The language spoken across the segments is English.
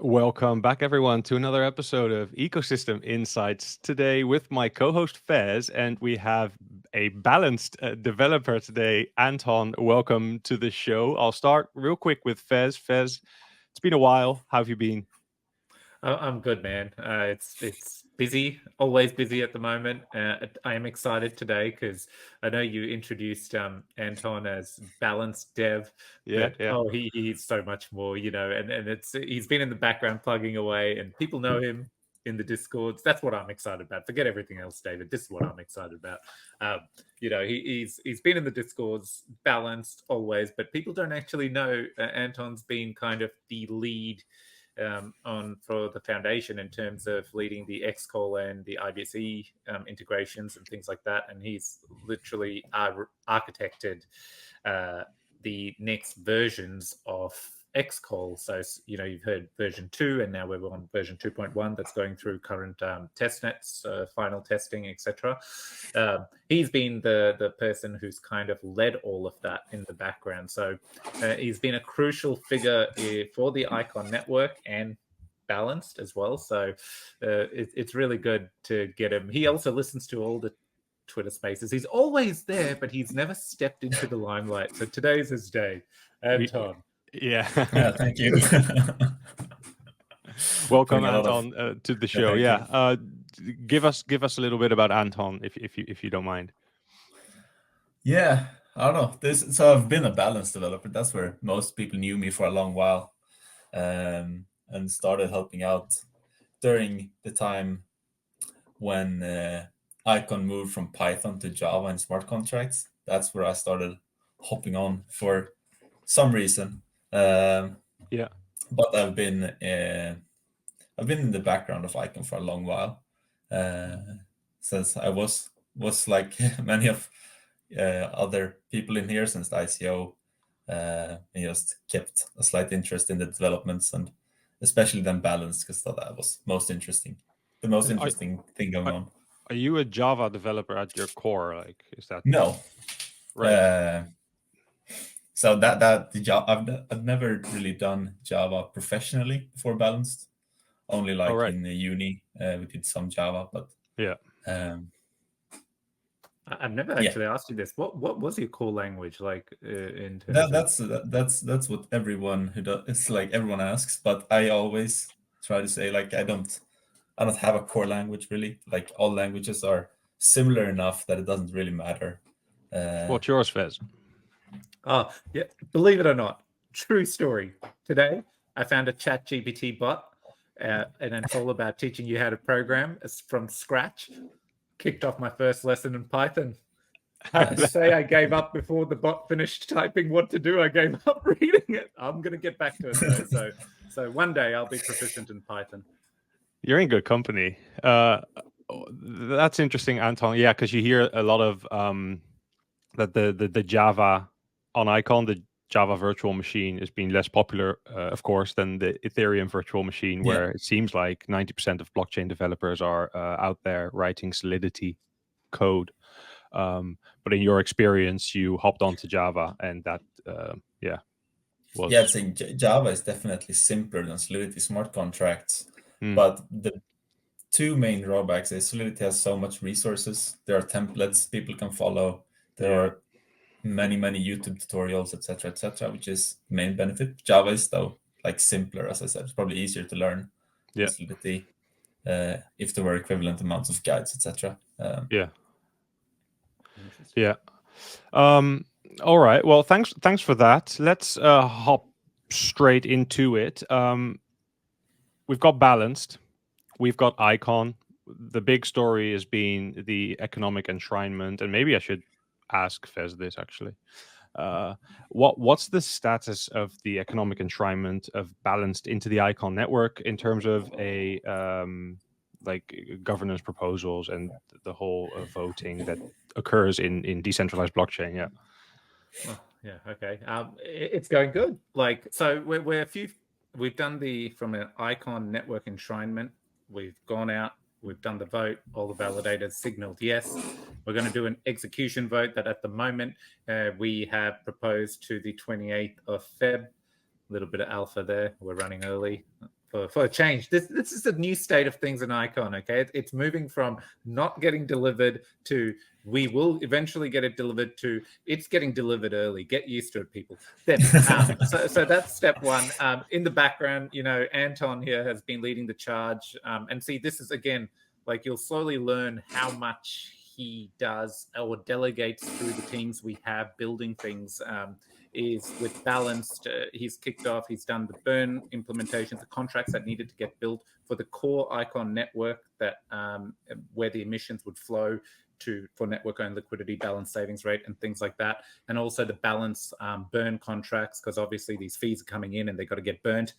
Welcome back, everyone, to another episode of Ecosystem Insights. Today, with my co-host Fez, and we have a balanced developer today, Anton. Welcome to the show. I'll start real quick with Fez. Fez, it's been a while. How have you been? I'm good, man. It's busy, always busy at the moment. I am excited today because I know you introduced Anton as balanced dev, Yeah, but yeah. he's so much more, and he's been in the background plugging away, and people know him in the Discords. That's what I'm excited about. Forget everything else, David. This is what I'm excited about. He's been in the Discords, balanced always, but people don't actually know Anton's been kind of the lead on for the foundation in terms of leading the XCall and the IBSE integrations and things like that. And he's literally architected the next versions of XCall. So, you've heard version 2, and now we're on version 2.1 that's going through current testnets, final testing, etc. He's been the person who's kind of led all of that in the background. So he's been a crucial figure for the Icon network and balanced as well. So it's really good to get him. He also listens to all the Twitter spaces. He's always there, but he's never stepped into the limelight. So today's his day. Anton. Yeah. Yeah, thank you. Welcome, Doing a lot of Anton, to the yeah, show. thank you. Yeah. Give us a little bit about Anton, if you don't mind. Yeah, I don't know. So I've been a balance developer. That's where most people knew me for a long while, and started helping out during the time when Icon moved from Python to Java and smart contracts. That's where I started hopping on for some reason. Yeah. But I've been in the background of Icon for a long while, uh, since I was like many of other people in here since the ICO, and just kept a slight interest in the developments and especially then balance because that was the most And interesting thing going are, on. are you a Java developer at your core? Like, is that No, right? uh, so that the Java I've never really done Java professionally before balanced. Only Oh, like right. in the uni, we did some Java, but Yeah. um, I've never yeah, actually asked you this. What was your core language like in terms That of? that's what everyone who does. It's like everyone asks, but I always try to say like I don't have a core language really. Like all languages are similar enough that it doesn't really matter. What's yours, Fez? Oh, yeah. Believe it or not, true story. Today, I found a Chat GPT bot, and it's all about teaching you how to program from scratch. Kicked off my first lesson in Python. I have to Nice. say, I gave up before the bot finished typing what to do. I gave up reading it. I'm going to get back to it though. So one day I'll be proficient in Python. You're in good company. That's interesting, Anton. Yeah, because you hear a lot of that the Java on Icon, the Java virtual machine, is being less popular, of course, than the Ethereum virtual machine, Yeah. where it seems like 90% of blockchain developers are out there writing Solidity code. But in your experience, you hopped onto Java, and that, Yeah, I'd was. say Java is definitely simpler than Solidity smart contracts, Mm, but the two main drawbacks is Solidity has so much resources. There are templates people can follow. There yeah, are many YouTube tutorials, etc., which is the main benefit. Java is though like simpler, as I said. It's probably easier to learn than yeah, Solidity, if there were equivalent amounts of guides, etc. yeah, Interesting. yeah. Um, all right. Well, thanks for that. Let's hop straight into it. We've got balanced. We've got icon. The big story has been the economic enshrinement, and maybe I should ask Fez this actually. What's the status of the economic enshrinement of balanced into the icon network in terms of a like governance proposals and the whole voting that occurs in decentralized blockchain? Yeah. Oh, yeah. Okay. It's going good. Like, so we're a few. We've done from an icon network enshrinement. We've gone out. We've done the vote. All the validators signaled yes. We're going to do an execution vote that at the moment we have proposed to the 28th of Feb. A little bit of alpha there. We're running early for a change. This is a new state of things in Icon. Okay, it's moving from not getting delivered to we will eventually get it delivered to it's getting delivered early. Get used to it, people. Then so that's step one. In the background, Anton here has been leading the charge. And see, this is again like you'll slowly learn how much he does or delegates through the teams we have building things. Is with Balanced, he's kicked off, he's done the burn implementations, the contracts that needed to get built for the core Icon network that where the emissions would flow for network owned liquidity, balance savings rate, and things like that. And also the balance burn contracts, because obviously these fees are coming in and they've got to get burnt.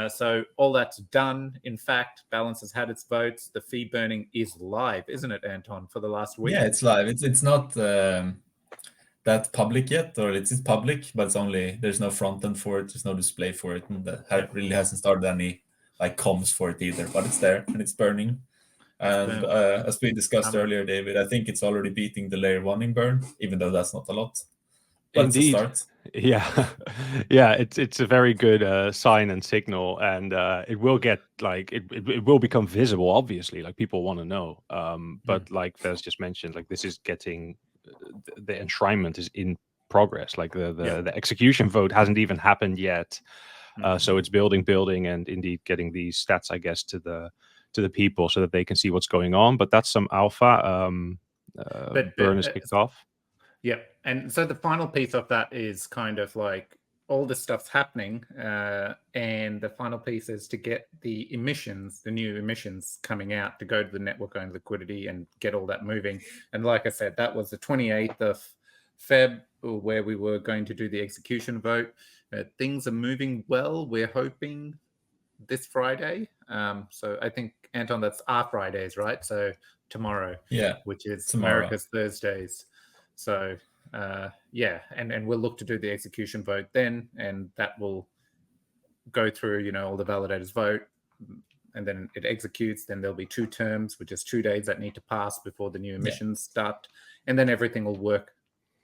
So all that's done. In fact, Balance has had its votes. The fee burning is live, isn't it, Anton, for the last week? Yeah, it's live. It's not that public yet, or it's public, but it's only there's no front end for it, there's no display for it, and it really hasn't started any like comms for it either. But it's there and it's burning. And as we discussed earlier, David, I think it's already beating the layer 1 in burn, even though that's not a lot. But Indeed. It's a start. Yeah, yeah, it's a very good sign and signal, and it will get like it will become visible. Obviously, like people want to know. But like Fez just mentioned, like this is getting the enshrinement is in progress. Like the execution vote hasn't even happened yet, so it's building, and indeed getting these stats, I guess, to the people so that they can see what's going on. But that's some alpha. Burn is kicked off. Yep. And so the final piece of that is kind of like all this stuff's happening. And the final piece is to get the new emissions coming out to go to the network owned liquidity and get all that moving. And like I said, that was the 28th of Feb where we were going to do the execution vote. Things are moving well. We're hoping this Friday. So I think, Anton, that's our Fridays, right? So tomorrow, which is tomorrow. America's Thursdays. So and we'll look to do the execution vote then, and that will go through, all the validators vote, and then it executes. Then there'll be 2 terms, which is 2 days that need to pass before the new emissions start, and then everything will work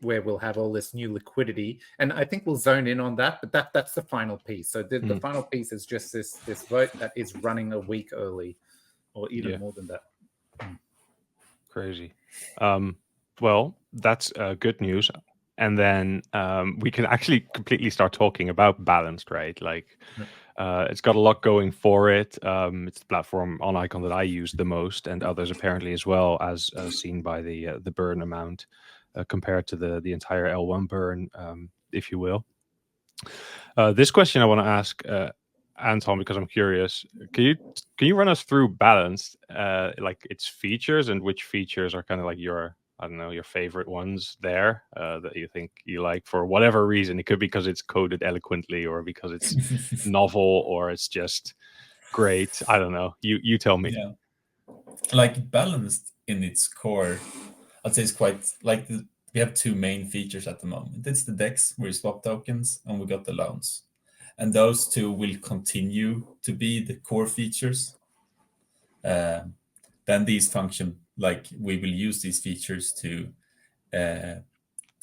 where we'll have all this new liquidity. And I think we'll zone in on that, but that's the final piece. So the final piece is just this vote that is running a week early, or even more than that. Crazy. Well, that's good news. And then we can actually completely start talking about Balanced, right? Like it's got a lot going for it. It's the platform on Icon that I use the most, and others apparently as well, as seen by the burn amount compared to the entire L1 burn, if you will. This question I want to ask Anton, because I'm curious. Can you run us through Balanced, like its features, and which features are kind of like your favorite ones there that you think you like for whatever reason? It could be because it's coded eloquently, or because it's novel, or it's just great. I don't know. You tell me. Yeah, like Balanced in its core, I'd say it's quite like we have 2 main features at the moment. It's the DEX where you swap tokens, and we got the loans, and those 2 will continue to be the core features. Then these function, like we will use these features to,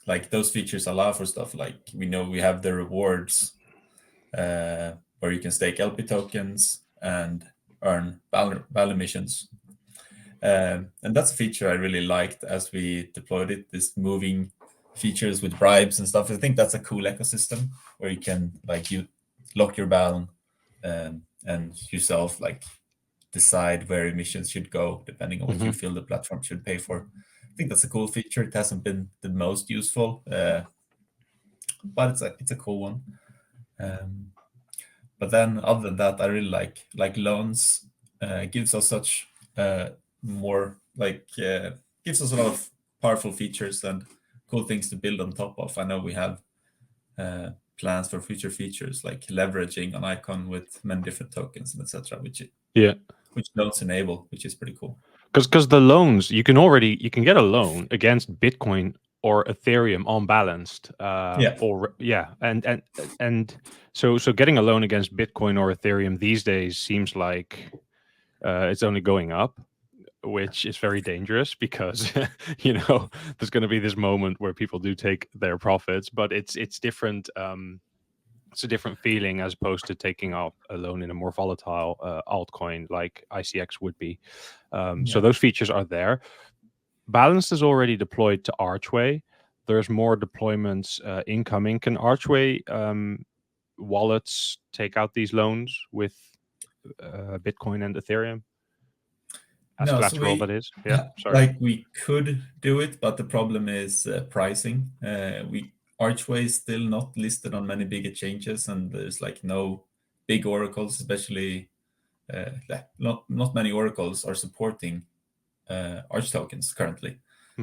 like those features allow for stuff like we have the rewards where you can stake LP tokens and earn val emissions. And that's a feature I really liked as we deployed it, this moving features with bribes and stuff. I think that's a cool ecosystem where you can you lock your val and yourself decide where emissions should go depending on what you feel the platform should pay for. I think that's a cool feature. It hasn't been the most useful, but it's a cool one. But then other than that, I really like loans. Gives us such more gives us a lot of powerful features and cool things to build on top of. I know we have plans for future features like leveraging on Icon with many different tokens and etc. Which loans enable, which is pretty cool. Because the loans, you can get a loan against Bitcoin or Ethereum on Balanced. And so getting a loan against Bitcoin or Ethereum these days seems like it's only going up, which is very dangerous because there's going to be this moment where people do take their profits, but it's different It's a different feeling as opposed to taking out a loan in a more volatile altcoin like ICX would be. So those features are there. Balanced is already deployed to Archway. There's more deployments incoming. Can Archway wallets take out these loans with Bitcoin and Ethereum as No, so collateral? we That is, yeah. Sorry. like we could do it, but the problem is pricing. Archway is still not listed on many big exchanges, and there's like no big oracles, especially not many oracles are supporting Arch tokens currently.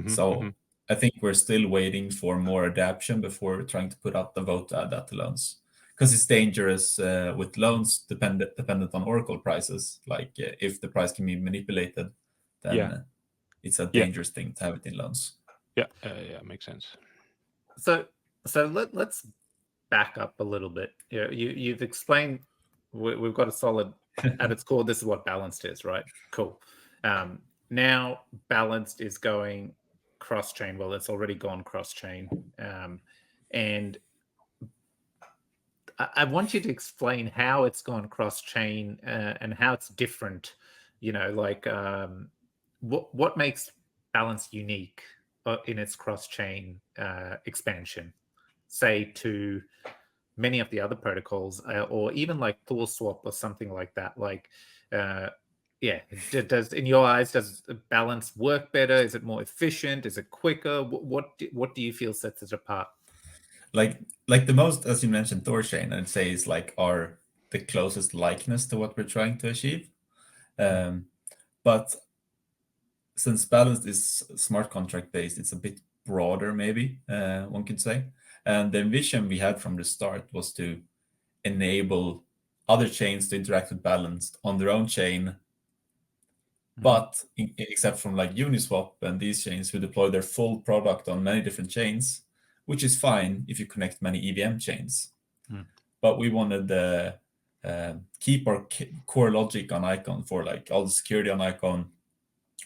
So I think we're still waiting for more adaptation before trying to put out the vote to add that to loans, because it's dangerous with loans dependent on oracle prices. Like if the price can be manipulated, then it's a dangerous thing to have it in loans. Yeah, makes sense. So let's back up a little bit. You've explained we've got a solid at its core. This is what Balanced is, right? Cool. Now Balanced is going cross-chain. Well, it's already gone cross-chain, and I want you to explain how it's gone cross-chain and how it's different. Like what makes Balanced unique in its cross-chain expansion, say to many of the other protocols, or even like Thor Swap or something like that. Like, does in your eyes, does Balance work better? Is it more efficient? Is it quicker? What do you feel sets it apart? Like the most, as you mentioned, Thorchain, I'd say is like the closest likeness to what we're trying to achieve. But since Balanced is smart contract based, it's a bit broader, maybe one could say. And the vision we had from the start was to enable other chains to interact with Balanced on their own chain, but except from like Uniswap and these chains who deploy their full product on many different chains, which is fine if you connect many EVM chains. But we wanted to keep our core logic on Icon for like all the security on Icon,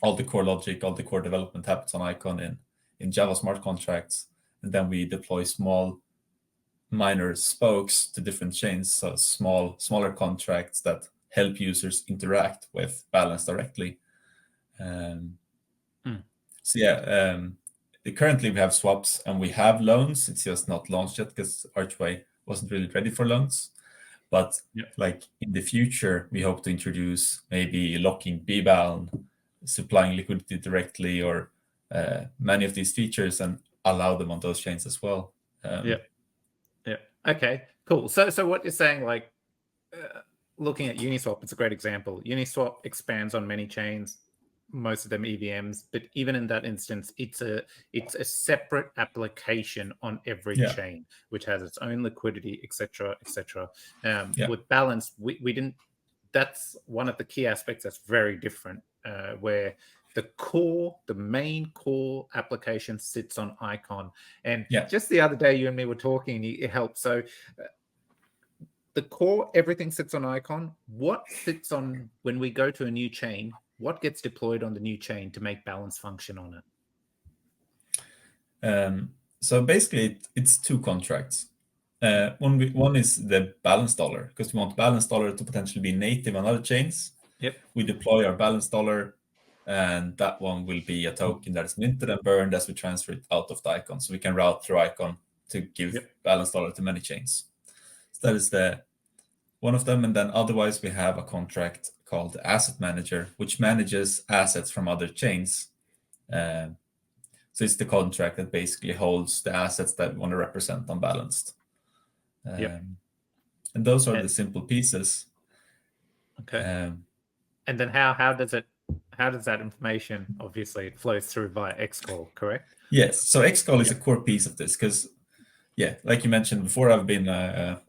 all the core logic, all the core development happens on Icon in Java smart contracts. And then we deploy small minor spokes to different chains, so smaller contracts that help users interact with Balance directly. Currently we have swaps and we have loans. It's just not launched yet because Archway wasn't really ready for loans. But like in the future, we hope to introduce maybe locking BBAL, supplying liquidity directly, or many of these features, and allow them on those chains as well. Okay, cool. So what you're saying, like looking at Uniswap, it's a great example. Uniswap expands on many chains, most of them EVMs, but even in that instance, it's a separate application on every chain, which has its own liquidity, etc., etc. With Balance, we didn't. That's one of the key aspects that's very different, where the main core application sits on Icon. And just the other day, you and me were talking, and it helped. So the core, everything sits on Icon. What sits on when we go to a new chain? What gets deployed on the new chain to make Balance function on it? So basically, it's two contracts. One is the Balance dollar, because we want Balance dollar to potentially be native on other chains. We deploy our Balance dollar, and that one will be a token that is minted and burned as we transfer it out of the Icon. So we can route through Icon to give Balance dollar to many chains. So that is one of them. And then otherwise, we have a contract called Asset Manager, which manages assets from other chains. So it's the contract that basically holds the assets that we want to represent on Balanced. And those are the simple pieces. Okay. And then how does that information, obviously it flows through via Xcall, correct? Yes. So Xcall is a core piece of this because, like you mentioned before, I've been a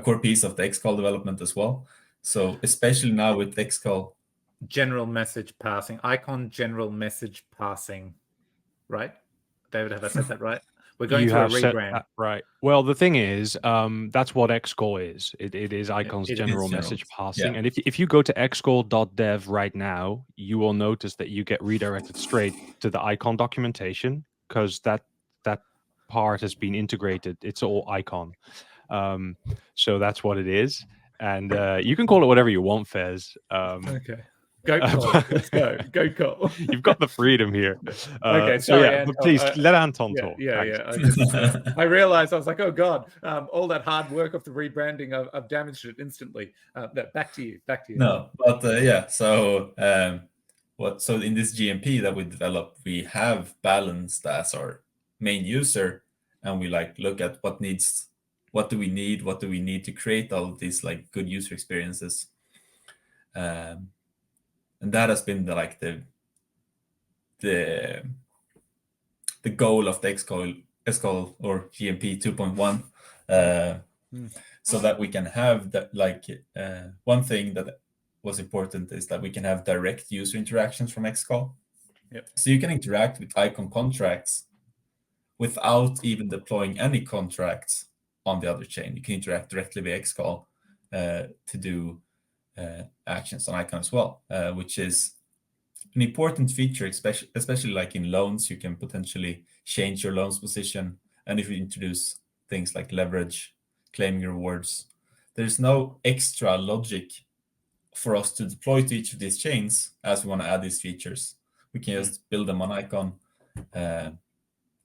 core piece of the Xcall development as well. So especially now with Xcall. General message passing, Icon general message passing, right? David, have I said that right? We're going through a rebrand. Right. Well, the thing is, that's what Xcall is. It is Icon's general message passing. And if you go to xcall.dev right now, you will notice that you get redirected straight to the Icon documentation because that part has been integrated. It's all Icon. So that's what it is. And you can call it whatever you want, Fez. Okay. Go Cole. Let's go. Go Cole. You've got the freedom here. Okay, So sorry, yeah, Anton. but please let Anton Yeah, talk. yeah, Thanks. yeah. I realized, I was like, oh God, all that hard work of the rebranding, I've damaged it instantly. Back to you. No, but yeah. So so in this GMP that we developed, we have Balanced as our main user, and we like look at what do we need to create all of these like good user experiences. And that has been the goal of the XCOL or GMP 2.1, so that we can have that. Like one thing that was important is that we can have direct user interactions from XCOL. Yep. So you can interact with icon contracts without even deploying any contracts on the other chain. You can interact directly with XCOL to do actions on icon as well, which is an important feature, especially like in loans. You can potentially change your loans position, and if you introduce things like leverage, claiming rewards, there's no extra logic for us to deploy to each of these chains as we want to add these features. We can just build them on icon and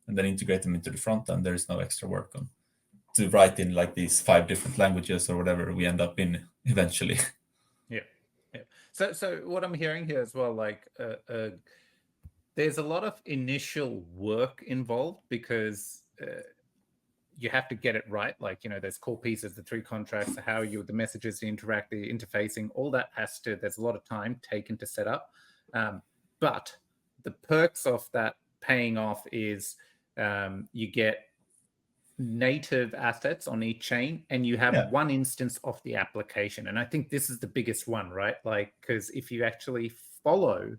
then integrate them into the front end. There's no extra work on to write in like these 5 different languages or whatever we end up in eventually. Yeah. So what I'm hearing here as well, like there's a lot of initial work involved because you have to get it right. Like, there's core pieces, the 3 contracts, how the messages interact, the interfacing, all that there's a lot of time taken to set up. But the perks of that paying off is you get native assets on each chain, and you have one instance of the application. And I think this is the biggest one, right? Like, because if you actually follow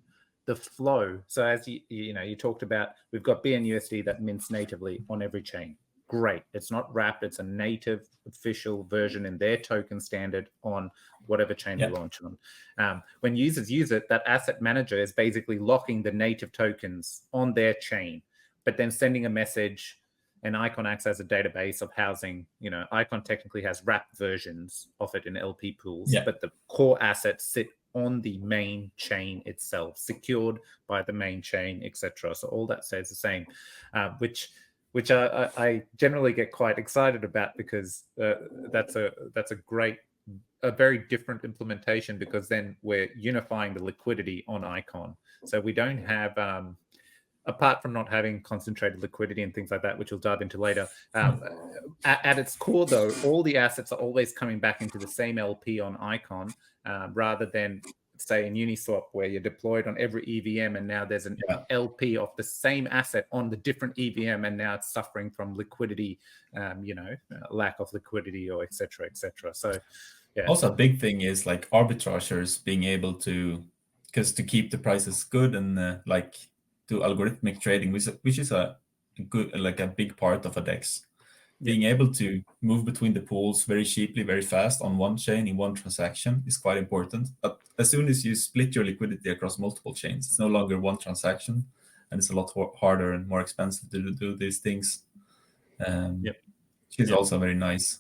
the flow, so as you talked about, we've got bnUSD that mints natively on every chain. Great. It's not wrapped. It's a native official version in their token standard on whatever chain we launch on. When users use it, that asset manager is basically locking the native tokens on their chain, but then sending a message, and Icon acts as a database of housing. Icon technically has wrapped versions of it in LP pools, but the core assets sit on the main chain itself, secured by the main chain, etc. So all that stays the same, which I generally get quite excited about, because that's a very different implementation, because then we're unifying the liquidity on Icon. So we don't have, apart from not having concentrated liquidity and things like that, which we'll dive into later, at its core, though, all the assets are always coming back into the same LP on Icon, rather than, say, in Uniswap, where you're deployed on every EVM, and now there's an LP of the same asset on the different EVM, and now it's suffering from liquidity, lack of liquidity, or et cetera. So, yeah. Also, a big thing is like arbitrageurs being able to keep the prices good and do algorithmic trading, which is a big part of a DEX. Being able to move between the pools very cheaply, very fast on one chain in one transaction is quite important. But as soon as you split your liquidity across multiple chains, it's no longer one transaction, and it's a lot harder and more expensive to do these things. Which is also very nice.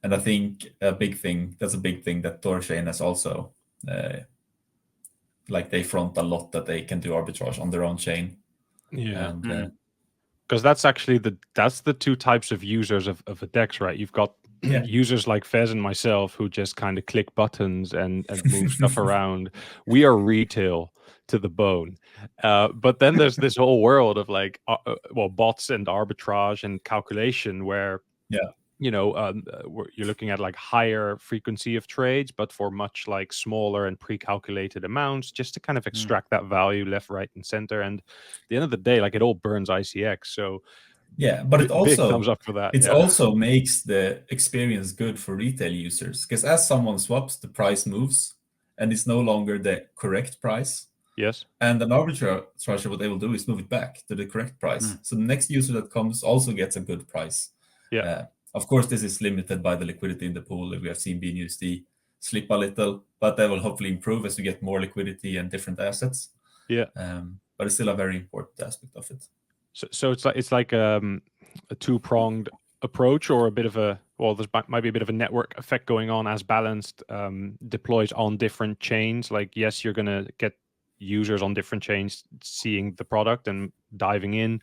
And I think that's a big thing that Thorchain has also, they front a lot that they can do arbitrage on their own chain. Yeah. Because that's actually the 2 types of users of a DEX, right? You've got users like Fez and myself who just kind of click buttons and move stuff around. We are retail to the bone. But then there's this whole world of bots and arbitrage and calculation where you're looking at like higher frequency of trades, but for much like smaller and pre-calculated amounts, just to kind of extract that value left, right, and center. And at the end of the day, like, it all burns ICX. So but it also, big thumbs up for that. It also makes the experience good for retail users, because as someone swaps, the price moves, and it's no longer the correct price. Yes. And an arbitrager, what they will do is move it back to the correct price. So the next user that comes also gets a good price. Of course, this is limited by the liquidity in the pool. We have seen bnUSD slip a little, but that will hopefully improve as we get more liquidity and different assets. But it's still a very important aspect of it. So it's like a 2-pronged approach, or a bit of a well, there might be a bit of a network effect going on as Balanced deploys on different chains. Like, yes, you're going to get users on different chains seeing the product and diving in,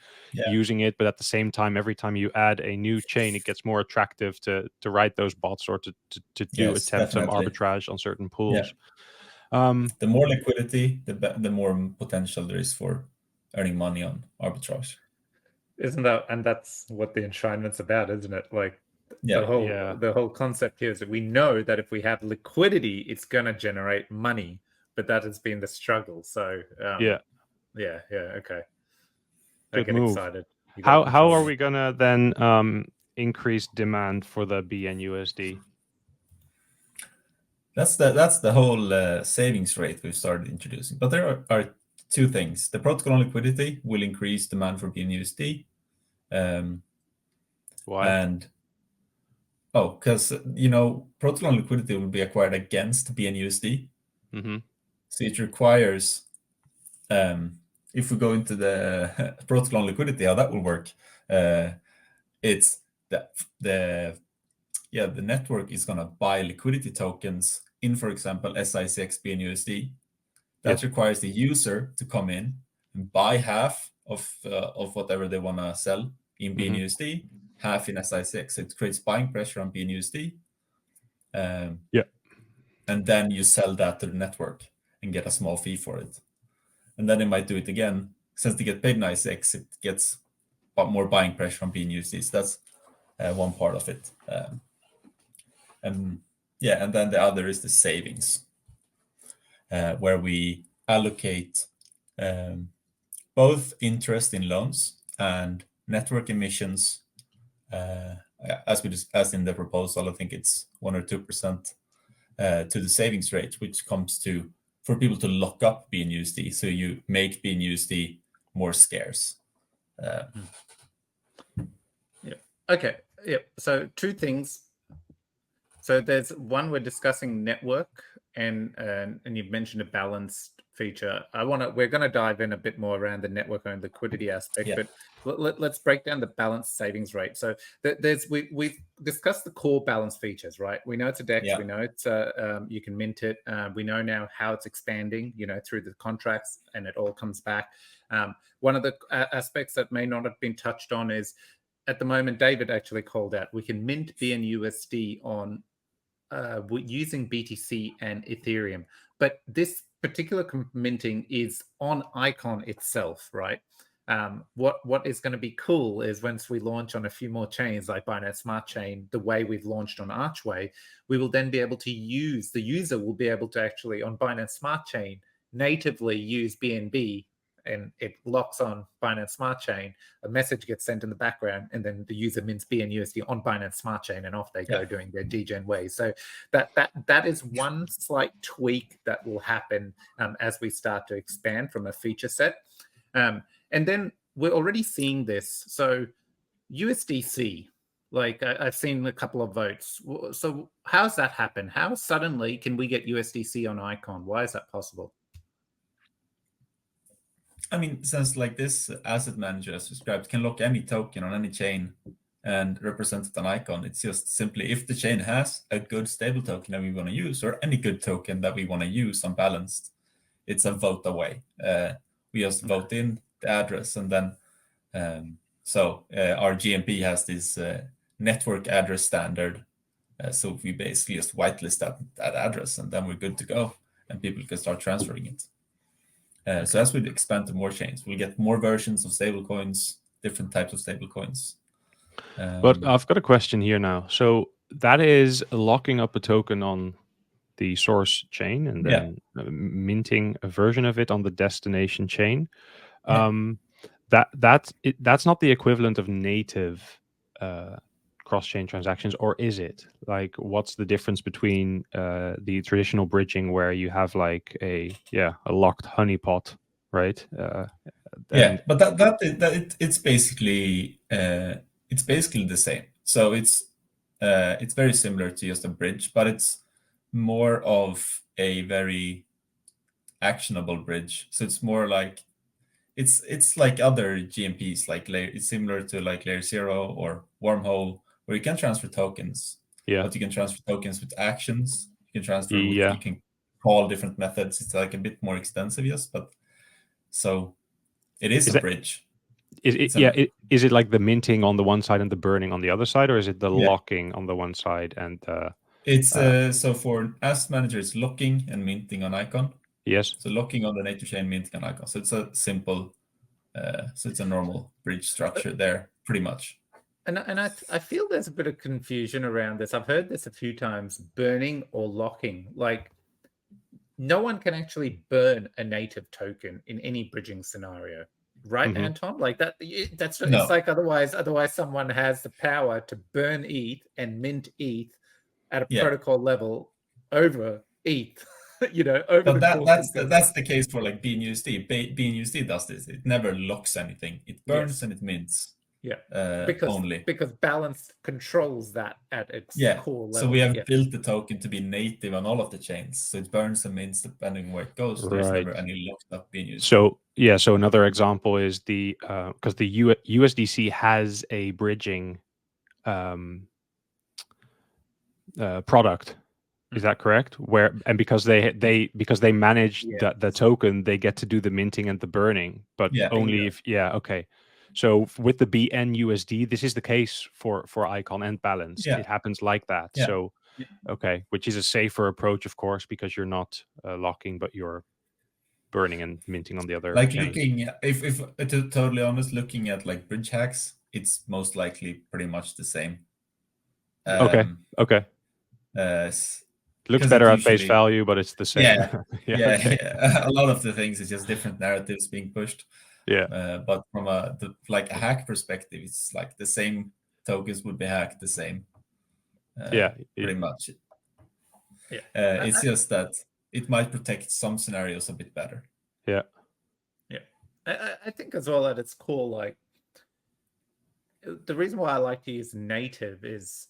using it. But at the same time, every time you add a new chain, it gets more attractive to write those bots or to attempt some arbitrage on certain pools. The more liquidity, the more potential there is for earning money on arbitrage. Isn't that, and that's what the enshrinement's about, isn't it? Like the whole concept here is that we know that if we have liquidity, it's going to generate money, but that has been the struggle. So okay. I get excited. How are we gonna then increase demand for the bnUSD? That's the whole savings rate we've started introducing. But there are two things. The protocol on liquidity will increase demand for bnUSD. Why? And because protocol on liquidity will be acquired against bnUSD. Mm-hmm. So it requires, if we go into the protocol on liquidity, how that will work, it's the network is going to buy liquidity tokens in, for example, SICX bnUSD. That requires the user to come in and buy half of whatever they want to sell in bnUSD, half in SICX. So it creates buying pressure on bnUSD. And then you sell that to the network and get a small fee for it. And then they might do it again. Since they get paid in ICX, it gets more buying pressure on bnUSD. So that's one part of it. And then the other is the savings, where we allocate both interest in loans and network emissions. As in the proposal, I think it's 1 or 2% to the savings rate, which comes to for people to lock up bnUSD. So you make bnUSD more scarce. Okay. So two things. So there's one, we're discussing network, and you've mentioned a balanced feature. We're going to dive in a bit more around the network and liquidity aspect, but let's break down the balanced savings rate. So we've discussed the core balance features, right? We know it's a DEX. We know it's you can mint it. We know now how it's expanding, through the contracts, and it all comes back. One of the aspects that may not have been touched on is, at the moment, David actually called out, we can mint bnUSD on using BTC and Ethereum, but this particular minting is on Icon itself, right? What is going to be cool is once we launch on a few more chains like Binance Smart Chain, the way we've launched on Archway, we will then be able to the user will be able to actually on Binance Smart Chain natively use BNB, and it locks on Binance Smart Chain, a message gets sent in the background, and then the user mints bnUSD on Binance Smart Chain, and off they go doing their degen ways. So that is one slight tweak that will happen as we start to expand from a feature set. And then we're already seeing this. So USDC, like I've seen a couple of votes. So how's that happen? How suddenly can we get USDC on Icon? Why is that possible? I mean, since like this asset manager, as described, can lock any token on any chain and represent it on Icon, it's just simply if the chain has a good stable token that we want to use, or any good token that we want to use on Balanced, it's a vote away. We just vote in the address, and then our GMP has this network address standard. So we basically just whitelist that address, and then we're good to go, and people can start transferring it. So as we expand to more chains, we'll get more versions of stablecoins, different types of stablecoins. But I've got a question here now. So that is locking up a token on the source chain and then minting a version of it on the destination chain. That's not the equivalent of native cross-chain transactions, or is it? Like, what's the difference between the traditional bridging where you have like a locked honeypot, right? But it's basically the same. So it's very similar to just a bridge, but it's more of a very actionable bridge. So it's more like it's like other GMPs, like it's similar to like Layer 0 or Wormhole, where you can transfer tokens, but you can transfer tokens with actions. You can transfer with, you can call different methods. It's like a bit more extensive, yes, but so it is a bridge. Is it like the minting on the one side and the burning on the other side, or is it the locking on the one side and it's so for asset manager it's locking and minting on Icon. Yes. So locking on the native chain, minting on Icon. So it's a simple so it's a normal bridge structure there, pretty much. And I feel there's a bit of confusion around this. I've heard this a few times, burning or locking. Like, no one can actually burn a native token in any bridging scenario, right, Anton? Like that's no. It's like otherwise someone has the power to burn ETH and mint ETH at a protocol level over ETH. Over but that's the case for like bnUSD. bnUSD does this. It never locks anything. It burns and it mints. Because Balanced controls that at its core level. So we have built the token to be native on all of the chains. So it burns and mints depending where it goes. Right. There's never any locked up bnUSD. So another example is the because the USDC has a bridging product. Is that correct? Because they manage the token, they get to do the minting and the burning, but only if okay. So with the bnUSD, this is the case for Icon and Balanced. It happens like that. So okay, which is a safer approach, of course, because you're not locking, but you're burning and minting on the other. Like chains. looking, if to totally honest, looking at like bridge hacks, it's most likely pretty much the same. Okay. Looks better at face value, but it's the same. A lot of the things is just different narratives being pushed. But from a hack perspective, it's like the same tokens would be hacked the same. Pretty much. It's just that it might protect some scenarios a bit better. I think as well at its core, like the reason why I like to use native is,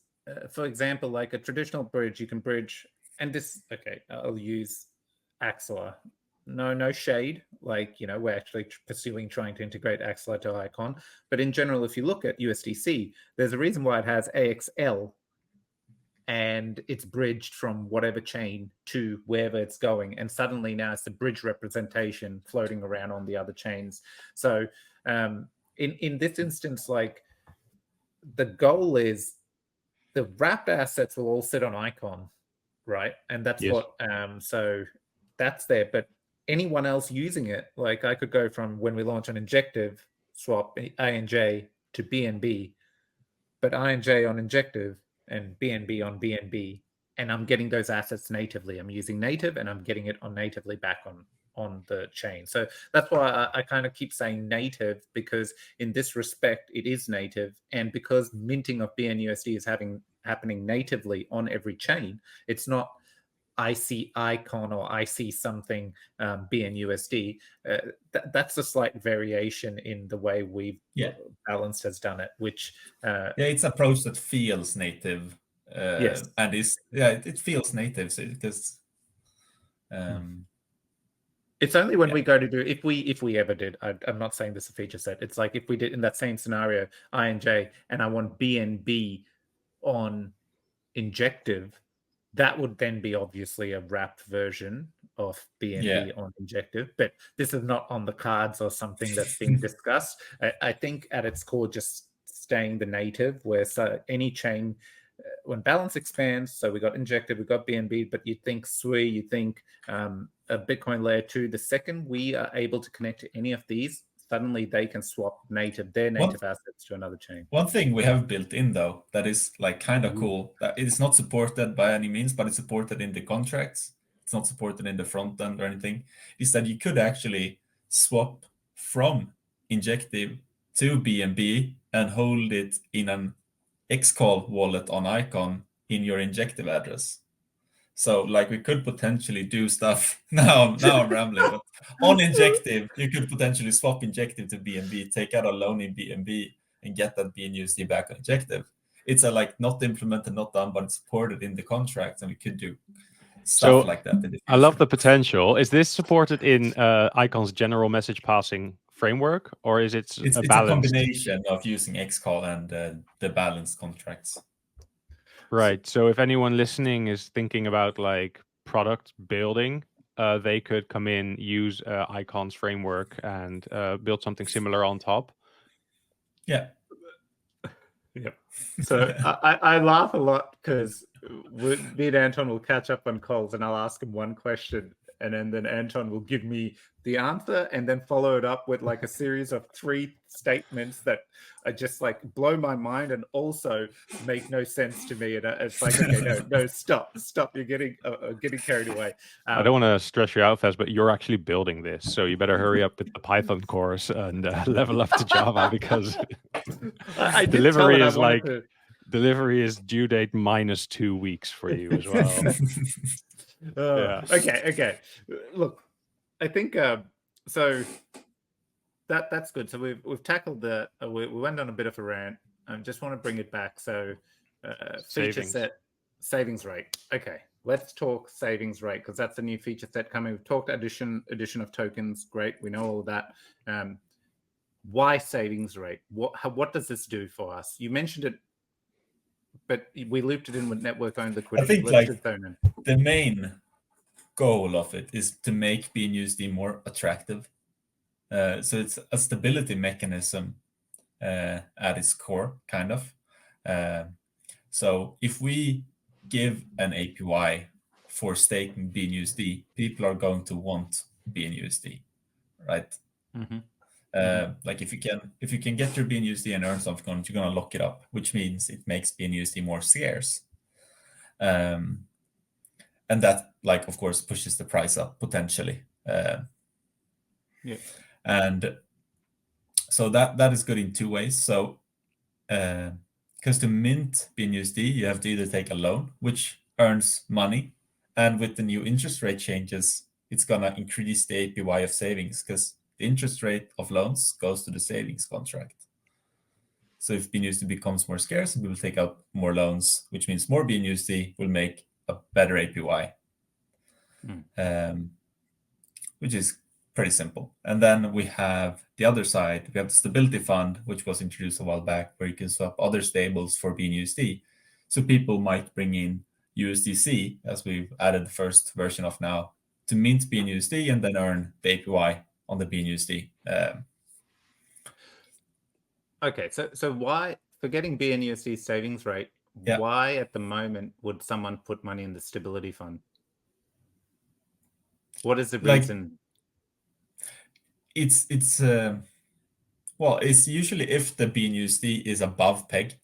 for example, like a traditional bridge, you can bridge, and this, I'll use Axelar. No shade, like, we're actually pursuing trying to integrate Axelar to Icon. But in general, if you look at USDC, there's a reason why it has AXL and it's bridged from whatever chain to wherever it's going. And suddenly now it's the bridge representation floating around on the other chains. So in this instance, like the goal is the wrapped assets will all sit on Icon, right? And that's what, so that's there. But anyone else using it, like I could go from when we launch an injective swap INJ to BNB, but INJ on injective and BNB on BNB, and I'm getting those assets natively. I'm using native and I'm getting it on natively back on the chain. So that's why I kind of keep saying native, because in this respect it is native, and because minting of bnUSD is happening natively on every chain, it's not I see Icon or I see something bnUSD. That's a slight variation in the way we've Balanced has done it, which it's an approach that feels native. And it feels native, so because it's only when we go to do, if we ever did, I'm not saying this is a feature set, it's like if we did in that same scenario INJ and I want BNB on injective, that would then be obviously a wrapped version of BNB on injective, but this is not on the cards or something that's being discussed. I think at its core, just staying the native, where any chain, when Balance expands, so we got injective, we got BNB, but you think SWI, you think a Bitcoin layer 2, the second we are able to connect to any of these, suddenly they can swap their native assets to another chain. One thing we have built in, though, that is like kind of cool, that it's not supported by any means, but it's supported in the contracts. It's not supported in the front end or anything, is that you could actually swap from injective to BNB and hold it in an Xcall wallet on Icon in your injective address. So like we could potentially do stuff now I'm rambling, but on injective, you could potentially swap injective to BNB, take out a loan in BNB and get that bnUSD back on injective. It's not implemented, not done, but it's supported in the contract, and we could do stuff like that in the future. I love the potential. Is this supported in Icon's general message passing framework, or is it's a combination of using Xcall and the Balanced contracts? Right. So if anyone listening is thinking about like product building, they could come in, use Icon's framework, and build something similar on top. Yeah. Yep. So I laugh a lot because me and Anton will catch up on calls, and I'll ask him one question, and then Anton will give me the answer, and then follow it up with like a series of 3 statements that are just like blow my mind and also make no sense to me. And it's like, okay, no, stop, you're getting carried away. I don't want to stress you out, Fez, but you're actually building this, so you better hurry up with the Python course and level up to Java, because I did tell it I wanted to... delivery is due date -2 weeks for you as well. Yeah. Okay. Look, I think so. That's good. So we've tackled the. We went on a bit of a rant. I just want to bring it back. So feature set, savings rate. Okay, let's talk savings rate, because that's a new feature set coming. We've talked addition of tokens. Great, we know all of that. Why savings rate? What does this do for us? You mentioned it, but we looped it in with network-owned liquidity. I think the main goal of it is to make bnUSD more attractive. So it's a stability mechanism at its core, kind of. So if we give an APY for staking bnUSD, people are going to want bnUSD, right? Mm-hmm. Like if you can get your bnUSD and earn something on it, you're going to lock it up, which means it makes bnUSD more scarce. And that, like, of course, pushes the price up potentially. And so that is good in 2 ways. So because to mint bnUSD, you have to either take a loan, which earns money, and with the new interest rate changes, it's going to increase the APY of savings, because the interest rate of loans goes to the savings contract. So if bnUSD becomes more scarce, we will take out more loans, which means more bnUSD will make a better APY, which is pretty simple. And then we have the other side. We have the stability fund, which was introduced a while back, where you can swap other stables for bnUSD. So people might bring in USDC, as we've added the first version of now, to mint bnUSD and then earn the APY on the bnUSD. Okay, so why, for getting bnUSD savings rate, why at the moment would someone put money in the stability fund? What is the reason? It's well, it's usually if the bnUSD is above peg,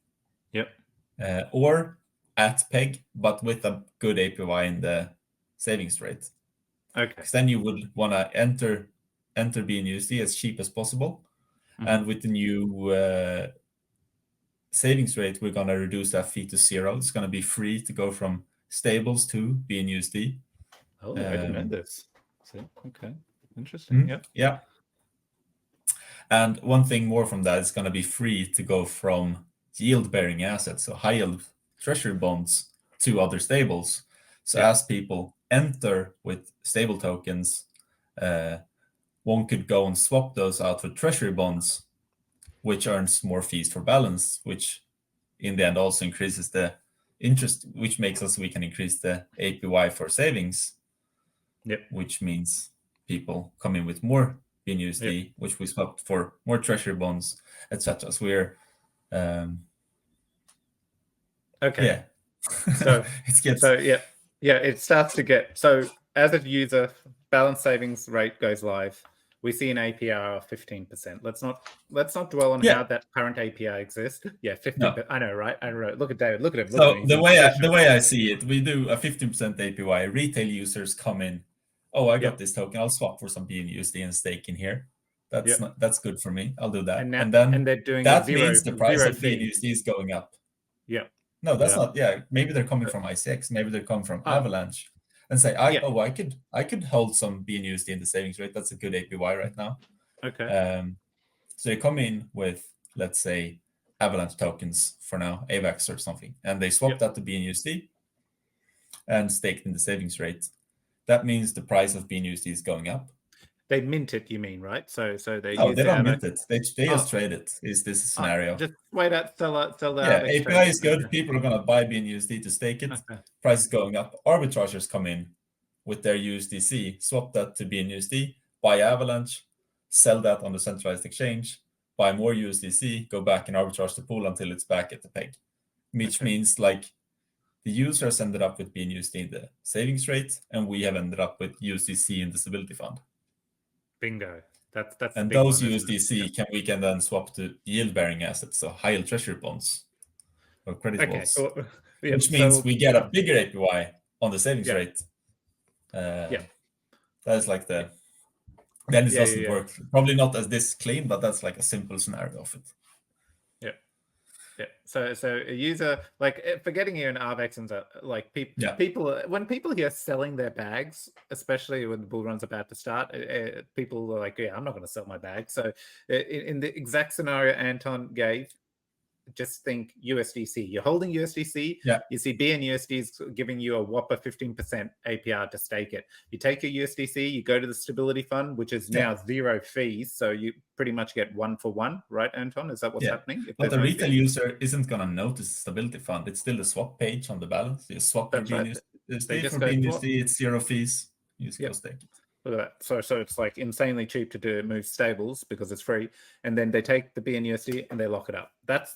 or at peg, but with a good APY in the savings rate. Okay. Because then you would want to enter bnUSD as cheap as possible, and with the new savings rate, we're going to reduce that fee to 0. It's going to be free to go from stables to bnUSD. Oh, I didn't know this. Okay, interesting. Yeah. And one thing more from that, is going to be free to go from yield-bearing assets, so high-yield treasury bonds, to other stables. So as people enter with stable tokens, one could go and swap those out for treasury bonds, which earns more fees for balance, which in the end also increases the interest, which makes us, we can increase the APY for savings, which means people come in with more bnUSD, which we swapped for more treasury bonds, etc. So we're okay. So it starts to get, so as a user, balance savings rate goes live. We see an APR of 15%. Let's not dwell on how that current APR exists. 15%. No. I know, right? Look at David. Look at him. So the way I see it, we do a 15% APY. Retail users come in. Oh, I got this token. I'll swap for some bnUSD and stake in here. That's good for me. I'll do that. And then they're doing that means the price of bnUSD is going up. Yeah. No, that's not. Yeah, maybe they're coming from ICX. Maybe they're coming from Avalanche, and say, I could hold some bnUSD in the savings rate. That's a good APY right now. Okay. So they come in with, let's say, Avalanche tokens for now, AVAX or something, and they swap that to bnUSD and stake in the savings rate. That means the price of bnUSD is going up. They mint it, you mean, right? So they No, use they the don't AVAX. mint it. They just trade it. Is this scenario? Just wait out, sell the Yeah, AVAX API token. is good. Okay. People are gonna buy bnUSD to stake it. Okay. Price is going up. Arbitragers come in with their USDC, swap that to bnUSD, buy Avalanche, sell that on the centralized exchange, buy more USDC, go back and arbitrage the pool until it's back at the peg. Which means like the users ended up with bnUSD in the savings rate, and we have ended up with USDC in the stability fund. Bingo. That's And the big those one, isn't it? USDC we can then swap to yield-bearing assets, so high-yield treasury bonds or credit vaults, which means we get a bigger APY on the savings rate. That is like the then it doesn't work. Probably not as this clean, but that's like a simple scenario of it. Yeah. So a user, like, forgetting you're an AVAX and like people when people hear selling their bags, especially when the bull run's about to start, people are like, yeah, I'm not going to sell my bag. So in the exact scenario Anton gave, just think USDC. You're holding USDC. Yeah. You see bnUSD is giving you a whopper 15% APR to stake it. You take your USDC, you go to the stability fund, which is now 0 fees. So you pretty much get 1 for 1, right, Anton? Is that what's happening? But the retail user isn't going to notice the stability fund. It's still the swap page on the balance. You swap your bnUSD for bnUSD. It's 0 fees. You just go stake it. Look at that. So it's like insanely cheap to do move stables because it's free, and then they take the bnUSD and they lock it up. That's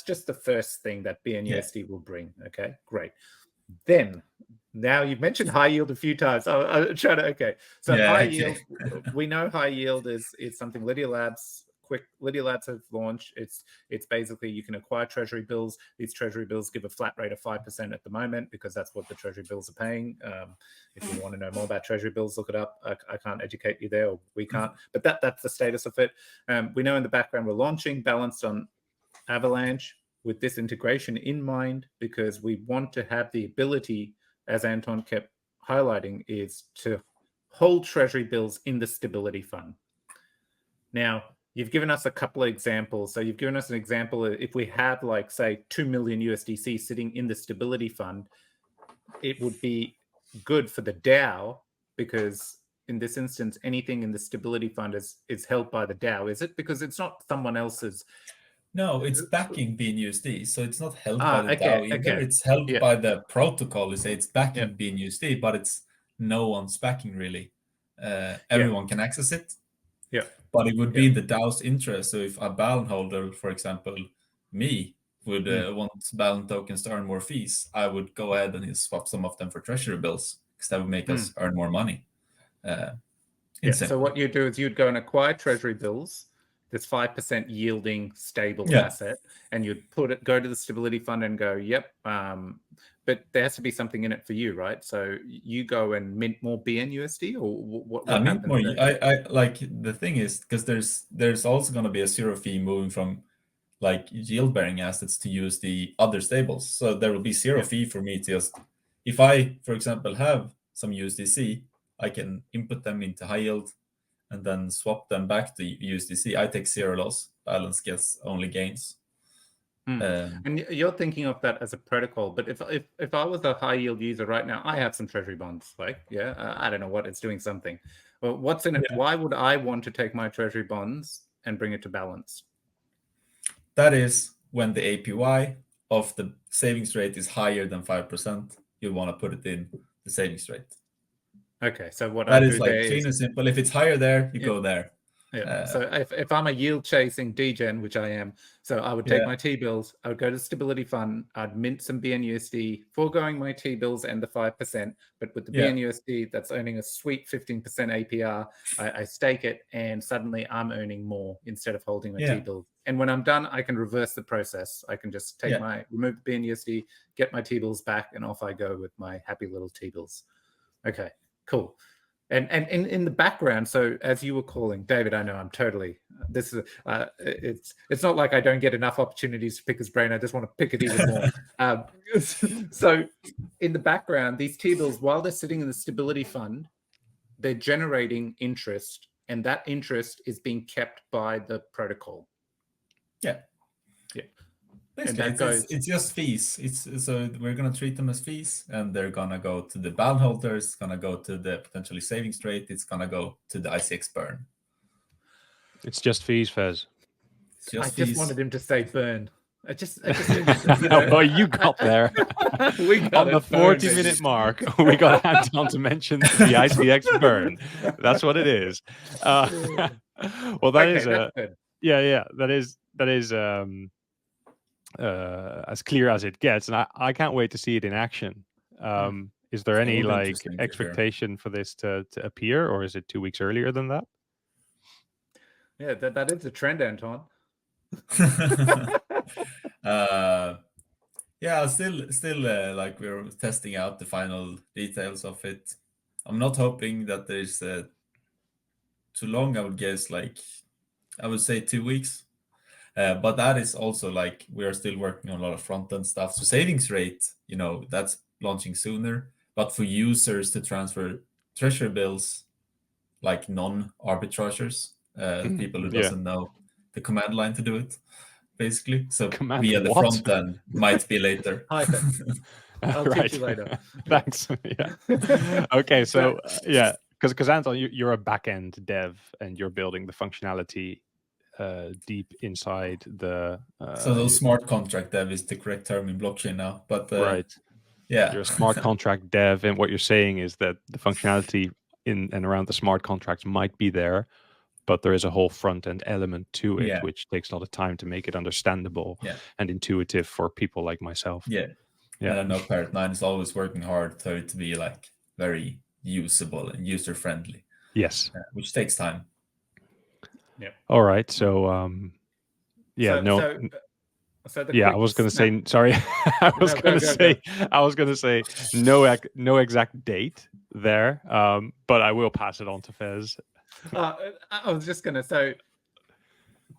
just the first thing that bnUSD will bring. Okay, great. Then now you've mentioned HiYield a few times. I'm trying to HiYield. We know HiYield is something Lydia Labs have launched. It's basically you can acquire treasury bills. These treasury bills give a flat rate of 5% at the moment because that's what the treasury bills are paying. If you want to know more about treasury bills, look it up. I can't educate you there, or we can't. But that's the status of it. We know in the background we're launching Balanced on Avalanche with this integration in mind because we want to have the ability, as Anton kept highlighting, is to hold treasury bills in the stability fund. Now, you've given us a couple of examples. So you've given us an example of if we have, like, say, 2 million USDC sitting in the stability fund, it would be good for the DAO because in this instance, anything in the stability fund is held by the DAO. Is it? Because it's not someone else's. No, it's backing bnUSD. So it's not held by the DAO either. Okay. It's held by the protocol. You say it's backing bnUSD, but it's no one's backing really. Everyone can access it. Yeah. But it would be in the DAO's interest. So if a balance holder, for example, me, would want balance tokens to earn more fees, I would go ahead and swap some of them for treasury bills because that would make us earn more money. So what you do is you'd go and acquire treasury bills, this 5% yielding stable asset, and you'd go to the stability fund and go, but there has to be something in it for you, right? So you go and mint more bnUSD, or what happens? More. I like the thing is because there's also going to be a 0 fee moving from like yield bearing assets to use the other stables. So there will be 0 fee for me to just, if I, for example, have some USDC, I can input them into HiYield and then swap them back to USDC. I take 0 loss. Balance gets only gains. And you're thinking of that as a protocol, but if I was a HiYield user right now, I have some treasury bonds. I don't know what, it's doing something. Well, what's in it? Why would I want to take my treasury bonds and bring it to Balance? That is when the APY of the savings rate is higher than 5%, you'll want to put it in the savings rate. Okay, so what that is like clean and simple. If it's higher there, you go there. So if I'm a yield chasing degen, which I am, so I would take my T-bills, I would go to the stability fund, I'd mint some bnUSD, foregoing my T-bills and the 5%, but with the bnUSD that's earning a sweet 15% APR, I stake it, and suddenly I'm earning more instead of holding my T-bills. And when I'm done, I can reverse the process. I can just take remove the bnUSD, get my T-bills back, and off I go with my happy little T-bills. Okay, cool. And in the background, so as you were calling, David, I know I'm totally, this is, it's not like I don't get enough opportunities to pick his brain. I just want to pick it even more. So in the background, these T-bills, while they're sitting in the stability fund, they're generating interest, and that interest is being kept by the protocol. Yeah. Basically, that goes. it's just fees. So we're gonna treat them as fees, and they're gonna go to the bond holders. It's gonna go to the potentially savings rate. It's gonna go to the ICX burn. It's just fees, Fez. It's just I fees. just wanted him to say burn. I just Well, you got there. We got on the it, burn, 40-minute baby. mark. We got Anton to mention the ICX burn. That's what it is. Well, that Okay, is that's good. yeah. That is as clear as it gets, and I can't wait to see it in action. Is there It any will be like interesting for sure. expectation for this to appear, or is it 2 weeks earlier than that? Yeah, that is a trend, Anton. Yeah, still like we're testing out the final details of it. I'm not hoping that there's too long. I would guess like I would say 2 weeks. But that is also like we are still working on a lot of front-end stuff. So savings rate, that's launching sooner. But for users to transfer treasury bills, like non-arbitragers, people who doesn't know the command line to do it, basically. So Command via the what? front end might be later. Python. I'll Right. teach you later. Thanks. Yeah. Okay. So yeah, because Anton, you're a back-end dev and you're building the functionality deep inside the. So those smart contract dev is the correct term in blockchain now, but right. Yeah, You're a smart contract dev, and what you're saying is that the functionality in and around the smart contracts might be there, but there is a whole front-end element to it, which takes a lot of time to make it understandable and intuitive for people like myself. Yeah. And I know Parrot 9 is always working hard for it to be like very usable and user-friendly. Yes. Which takes time. Yeah. All right. So, I was going to say, sorry. I was going to say no exact date there, but I will pass it on to Fez. I was just going to say,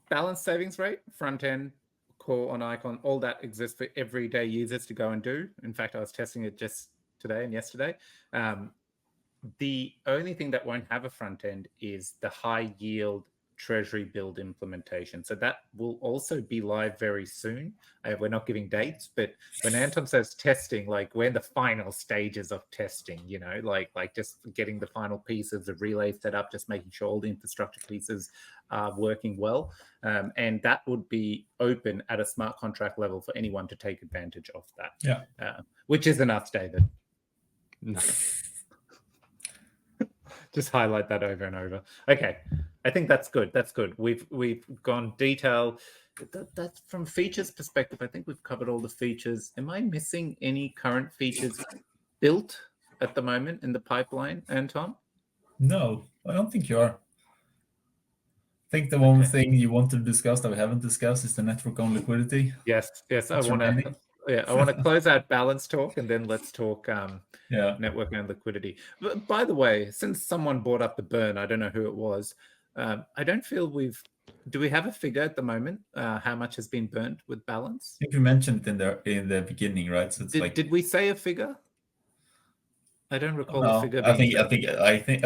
balanced savings rate, front end, core on Icon, all that exists for everyday users to go and do. In fact, I was testing it just today and yesterday. The only thing that won't have a front end is the HiYield treasury build implementation. So that will also be live very soon. We're not giving dates, but when Anton says testing, like we're in the final stages of testing, like just getting the final pieces of relay set up, just making sure all the infrastructure pieces are working well. And that would be open at a smart contract level for anyone to take advantage of that. Yeah. Which isn't us, David. No. Just highlight that over and over. Okay, I think that's good. That's good. We've gone detail. That's from features perspective. I think we've covered all the features. Am I missing any current features built at the moment in the pipeline, Anton? No, I don't think you are. I think the one thing you want to discuss that we haven't discussed is the network on liquidity. Yes. I want to close out balance talk, and then let's talk network and liquidity. But by the way, since someone brought up the burn, I don't know who it was. I don't feel do we have a figure at the moment? How much has been burnt with balance? I think you mentioned it in the beginning, right? So it's did we say a figure? I don't recall the figure. I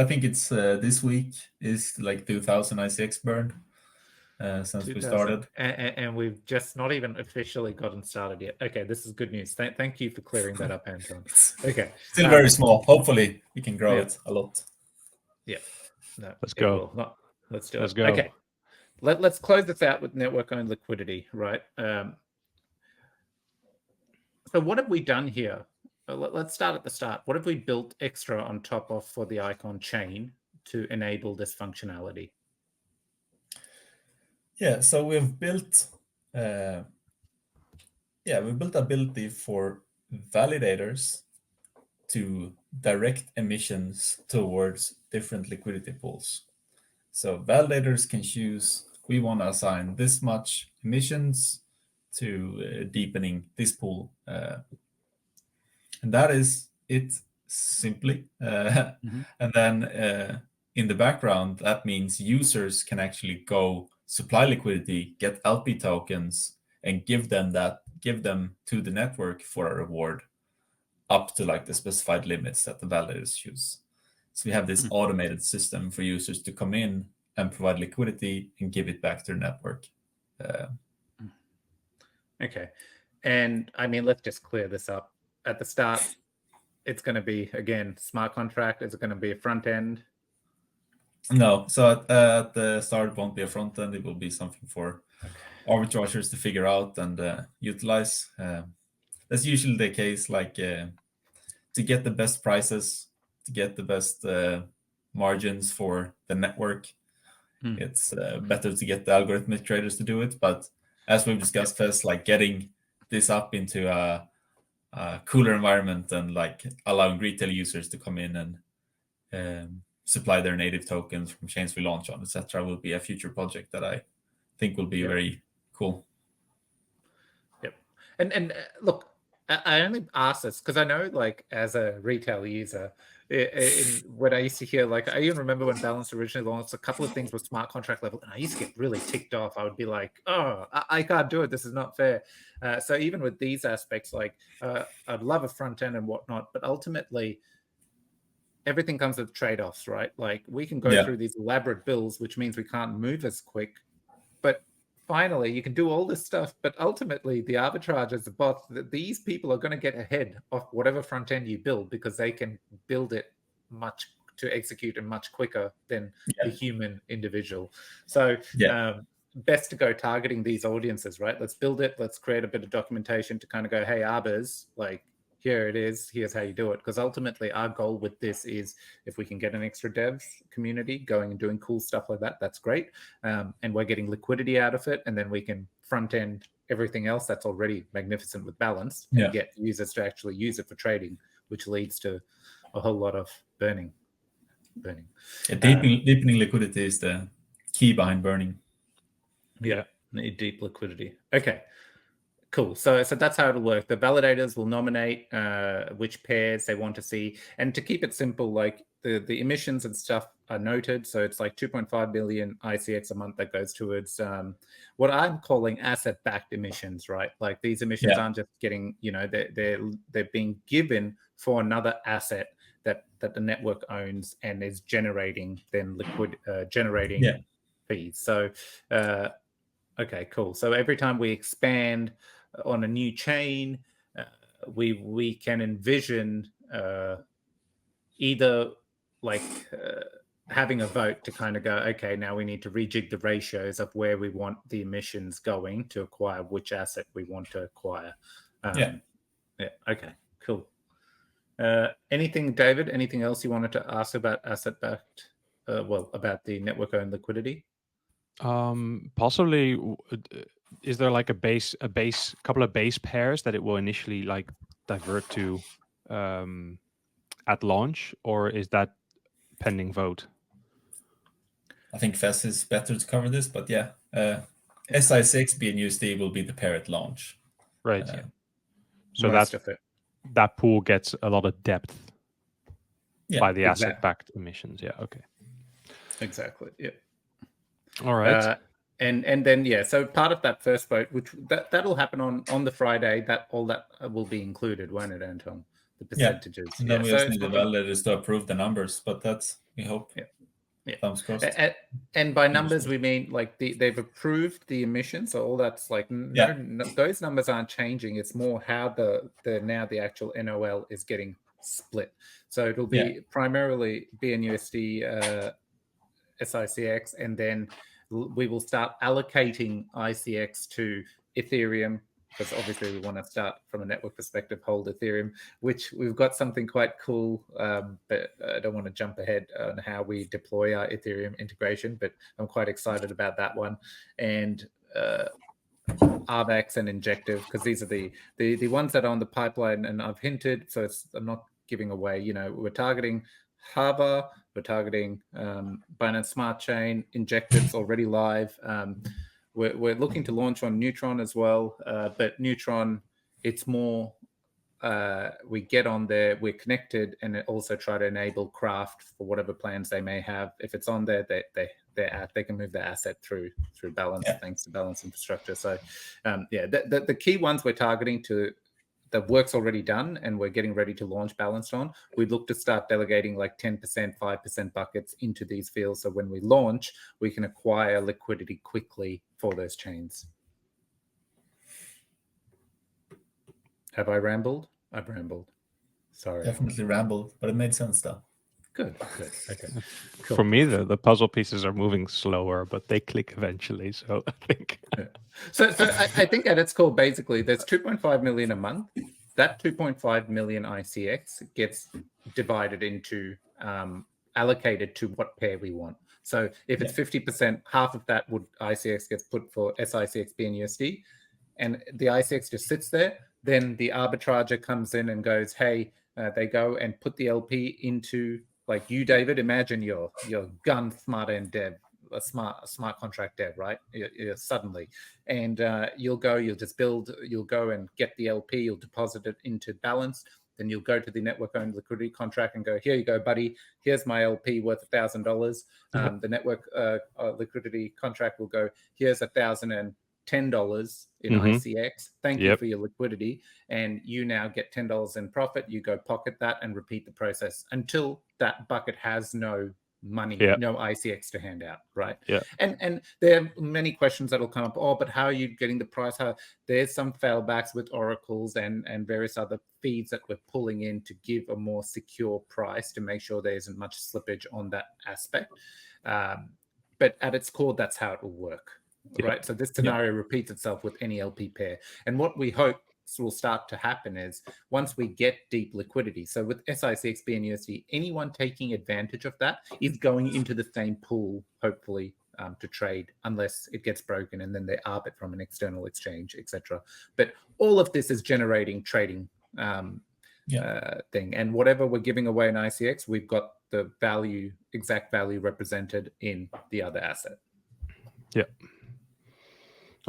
think it's this week is like 2,000 ICX burn. Since we started, and we've just not even officially gotten started yet. Okay, this is good news. Thank you for clearing that up, Anton. Okay, still very small. Hopefully, we can grow it a lot. Yeah, no, let's go. Let's do it. Let's go. Okay, let's close this out with network owned liquidity, right? So what have we done here? Let's start at the start. What have we built extra on top of for the Icon chain to enable this functionality? Yeah, so we've built ability for validators to direct emissions towards different liquidity pools. So validators can choose, we want to assign this much emissions to deepening this pool. And that is it simply. And then in the background, that means users can actually go supply liquidity, get LP tokens, and give them to the network for a reward up to like the specified limits that the validators choose. So we have this automated system for users to come in and provide liquidity and give it back to the network. Okay. And I mean, let's just clear this up. At the start, it's going to be, again, smart contract. Is it going to be a front end? No. So at the start, it won't be a front end. It will be something for arbitrageurs to figure out and utilize. That's usually the case, like to get the best prices, to get the best margins for the network. It's better to get the algorithmic traders to do it. But as we've discussed, Fez, like getting this up into a cooler environment and like allowing retail users to come in and supply their native tokens from chains we launch on, etc., will be a future project that I think will be very cool. Yep. And look, I only ask this because I know, like, as a retail user, when I used to hear, like, I even remember when Balance originally launched, a couple of things were smart contract level, and I used to get really ticked off. I would be like, oh, I can't do it. This is not fair. So even with these aspects, like, I'd love a front end and whatnot, but ultimately, everything comes with trade-offs, right? Like, we can go through these elaborate builds, which means we can't move as quick. But finally, you can do all this stuff, but ultimately the arbitrageurs, the bots, these people are going to get ahead of whatever front end you build because they can build it much to execute and much quicker than the human individual. So best to go targeting these audiences, right? Let's build it. Let's create a bit of documentation to kind of go, hey, arbors, like, here it is, here's how you do it. Because ultimately our goal with this is, if we can get an extra devs community going and doing cool stuff like that, that's great. And we're getting liquidity out of it, and then we can front end everything else that's already magnificent with Balance and get users to actually use it for trading, which leads to a whole lot of burning. Deepening liquidity is the key behind burning. Yeah, need deep liquidity. Okay. Cool. So that's how it'll work. The validators will nominate which pairs they want to see. And to keep it simple, like the emissions and stuff are noted. So it's like 2.5 billion ICX a month that goes towards what I'm calling asset-backed emissions, right? Like, these emissions aren't just getting, they're being given for another asset that the network owns and is generating fees. So okay, cool. So every time we expand on a new chain, we can envision either like having a vote to kind of go, okay, now we need to rejig the ratios of where we want the emissions going to acquire which asset we want to acquire. Okay, cool. Anything, David? Anything else you wanted to ask about asset-backed? About the network-owned liquidity? Possibly, is there like a couple of base pairs that it will initially like divert to at launch, or is that pending vote? I think Fez is better to cover this, but SI6 bnUSD will be the pair at launch. Right. So that pool gets a lot of depth by the asset-backed emissions. Yeah. Okay. Exactly. Yeah. All right. And then so part of that first vote, which that'll happen on the Friday, that will be included, won't it, Anton? The percentages. And then we just need the validators to approve the numbers, but that's, we hope. Thumbs crossed. And by numbers we mean like they've approved the emissions, so all that's like no, those numbers aren't changing. It's more how the actual NOL is getting split. So it'll be primarily bnUSD, SICX, and then we will start allocating ICX to Ethereum, because obviously we want to start from a network perspective, hold Ethereum, which we've got something quite cool, but I don't want to jump ahead on how we deploy our Ethereum integration, but I'm quite excited about that one. And RVAX and Injective, because these are the ones that are on the pipeline, and I've hinted, so I'm not giving away, we're targeting Harbor, we're targeting Binance Smart Chain. Injective's already live. We're looking to launch on Neutron as well, but Neutron, it's more we get on there, we're connected, and it also try to enable Craft for whatever plans they may have. If it's on there, they can move their asset through Balance, thanks to Balance infrastructure. So the key ones we're targeting to, the work's already done and we're getting ready to launch Balanced on, we look to start delegating like 10%, 5% buckets into these fields. So when we launch, we can acquire liquidity quickly for those chains. Have I rambled? I've rambled. Sorry. Definitely rambled, but it made sense though. Good. Okay. For Cool. me, the puzzle pieces are moving slower, but they click eventually. So I think. So I think at its core, basically, there's 2.5 million a month. That 2.5 million ICX gets divided into allocated to what pair we want. So if it's 50%, half of that would ICX gets put for SICX bnUSD, and the ICX just sits there. Then the arbitrager comes in and goes, hey, they go and put the LP into, like you, David, imagine you're gun smart and dev, a smart contract dev, right? You're suddenly, and you'll go and get the LP, you'll deposit it into Balanced. Then you'll go to the network-owned liquidity contract and go, here you go, buddy. Here's my LP worth $1,000. The network liquidity contract will go, here's $1,010 in ICX. Thank you for your liquidity. And you now get $10 in profit. You go pocket that and repeat the process until that bucket has no money, no ICX to hand out, right? And there are many questions that will come up. Oh, but how are you getting the price? There's some failbacks with oracles and various other feeds that we're pulling in to give a more secure price to make sure there isn't much slippage on that aspect. But at its core, that's how it will work, right? So this scenario repeats itself with any LP pair. And what we hope will start to happen is once we get deep liquidity. So with SICX bnUSD, anyone taking advantage of that is going into the same pool, hopefully, to trade, unless it gets broken and then they arb it from an external exchange, etc. But all of this is generating trading thing. And whatever we're giving away in ICX, we've got the exact value represented in the other asset. Yeah.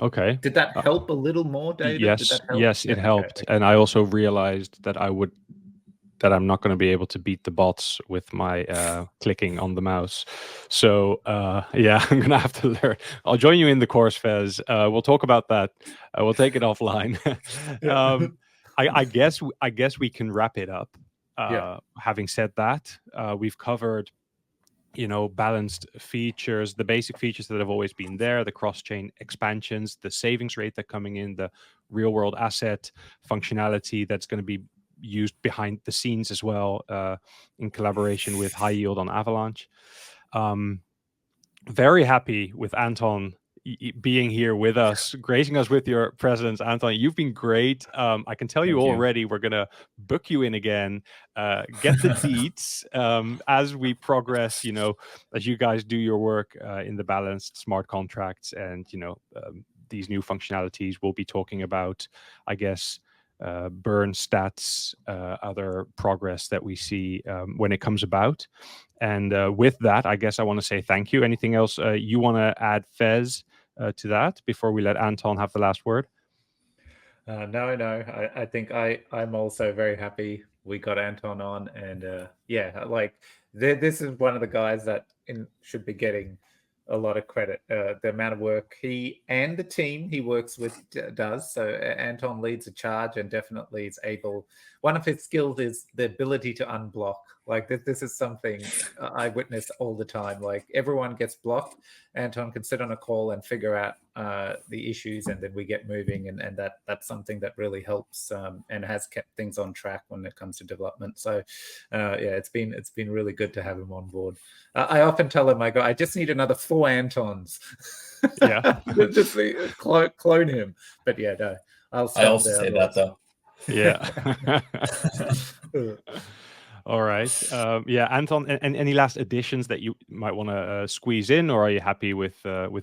Okay. Did that help a little more, David? Yes, it helped. Okay. And I also realized that I'm not going to be able to beat the bots with my clicking on the mouse. So I'm going to have to learn. I'll join you in the course, Fez. We'll talk about that. We'll take it offline. I guess we can wrap it up. Having said that, we've covered balanced features, the basic features that have always been there, the cross-chain expansions, the savings rate that coming in, the real-world asset functionality that's going to be used behind the scenes as well, in collaboration with HiYield on Avalanche. Very happy with Anton being here with us, gracing us with your presence. Anton, you've been great. I can tell you already, we're going to book you in again, get the deets as we progress, as you guys do your work in the balanced smart contracts and, these new functionalities. We'll be talking about, I guess, burn stats, other progress that we see when it comes about. And with that, I guess I want to say thank you. Anything else you want to add, Fez, to that before we let Anton have the last word? No. I think I'm also very happy we got Anton on. And this is one of the guys that should be getting a lot of credit. The amount of work he and the team he works with does. So Anton leads a charge and definitely is able. One of his skills is the ability to unblock. Like this is something I witness all the time. Like everyone gets blocked. Anton can sit on a call and figure out the issues, and then we get moving. And that's something that really helps and has kept things on track when it comes to development. So it's been really good to have him on board. I often tell him, I just need another 4 Antons. Yeah, just clone him. But no, I also say that though. Yeah. All right. Anton, and any last additions that you might want to squeeze in, or are you happy with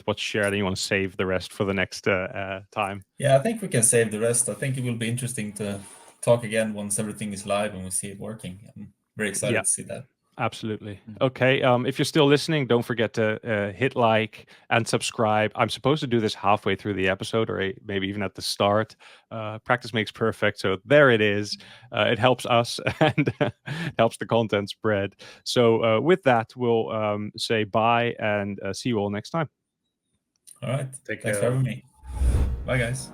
what's shared and you want to save the rest for the next time? Yeah, I think we can save the rest. I think it will be interesting to talk again once everything is live and we see it working. I'm very excited to see that. Absolutely. Okay. If you're still listening, don't forget to hit like and subscribe. I'm supposed to do this halfway through the episode, or maybe even at the start. Practice makes perfect. So there it is. It helps us and helps the content spread. So with that, we'll say bye and see you all next time. All right. Thanks for having me. Bye, guys.